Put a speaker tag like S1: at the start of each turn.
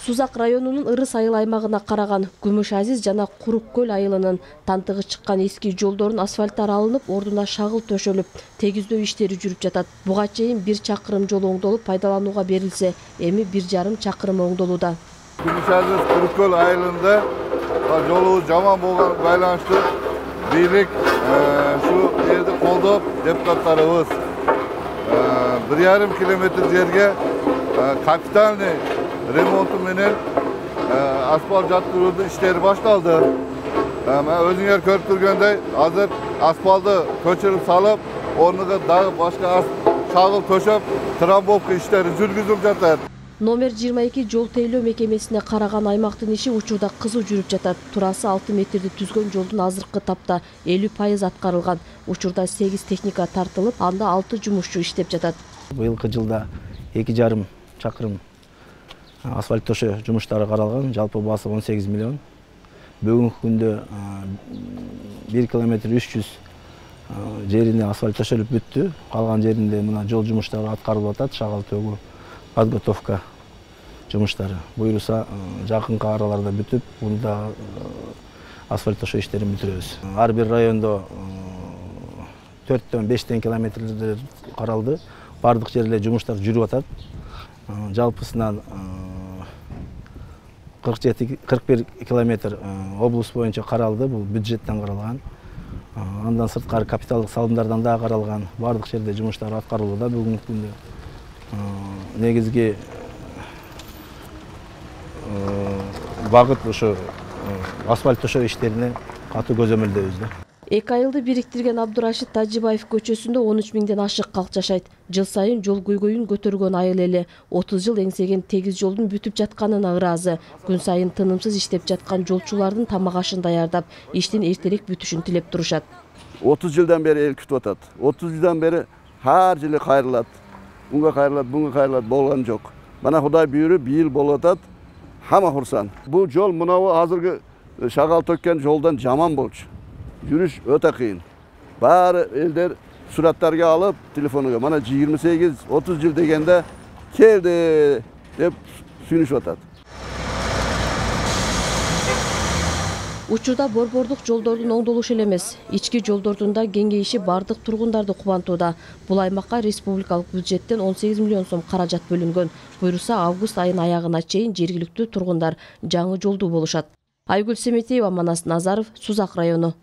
S1: Сузак районунун Ырыс айыл аймагына караган Күмүш Азиз жана Курук көл айылынын тантыгы чыккан эски жолдордун асфальттары алынып, ордуна шагыл төшөлүп, тегиздөө иштери жүрүп жатат. Буга чейин 1 чакырым жол оңдолуп пайдаланууга берилсе, эми 1,5 чакырым оңдолууда.
S2: Күмүш Азиз Курук көл айылында жолу жаман болгон байланыштуу бийлик şu жерди колдоп, депутаттарыбыз 1,5 километр жерге капитальный ремонту менен асфальт жаткырууда иштери башталды. Өзүңөр көрүп тургандай, азыр асфальтты көчүрүп салып, орнуга дагы башка шагыл төшөп, трамбовка иштери жүргүзүлүп жатат.
S1: Номер 22 жол тейлөө мекемесине караган аймактын иши учурда кызуу жүрүп жатат. Турасы 6 метрди түзгөн жолдун азыркы тапта 50% аткарылган. Учурда 8 техника тартылып, анда 6 жумушчу иштеп жатат.
S3: Быйылкы жылда 2,5 чакырым асфальт төшөө жумуштары каралган, жалпы басы 18 миллион. Бүгүнкү күндө 1 километр 300 жерине асфальт төшөлүп бүттү. Калган жеринде мына жол жумуштары аткарылып атат, шагал төгүү, подготовка жумуштары. Буюрса жакынкы араларда бүтүп, мында асфальт төшөө иштерин бүтүрөбүз. Ар бир райондо 4-5 километрлер каралды. Бардык жерлерде жумуштар жүрүп атат. Жалпысынан 41 километр облус боюнча каралды, бул бюджеттен каралган. Андан сырткары капиталдык салымдардан да каралган. Бардык жерде жумуштар аткарылууда бүгүнкү күндө. Негизги багыт ошо асфальт төшөө иштерине катуу көзөмөлдөбүз.
S1: 2 айылды бириктирген Абдурашид Тажибаев көчөсүндө 13 миңден ашык калк жашайт. Жыл сайын жол көйгөйүн көтөргөн айыл эли 30 жыл эңсеген тегиз жолдун бүтүп жатканына ыраазы. Күн сайын тынымсыз иштеп жаткан жолчулардын тамак ашын даярдап, иштин эртерээк бүтүшүн тилеп турушат.
S4: 30 жылдан бери эл күтүп атат. 30 жылдан бери ар жылы кайрылат. Унга кайрылат, bunga кайрылат болгон жок. Мана Кудай буйруп, бийил болуп атат. Хама курсан. Бул жол мынабу азыркы шагал төккен жолдон жаман болчу. Жүрүш өтө кыйын. Баары элдер сураттарга алып, телефонуга мана 28-30 жыл дегенде келди деп сүнүшүп атат.
S1: Учурда борбордук жолдордун оңдолушу эле эмес, ички жолдордун да кеңейиши бардык тургундарды кубантууда. Бул аймакка республикалык бюджеттен 18 миллион сом каражат бөлүнгөн. Буйруса август айынын аягына чейин жергиликтүү тургундар жаңы жолдуу болушат. Айгүл Семетеева, Манас Назаров, Сузак району.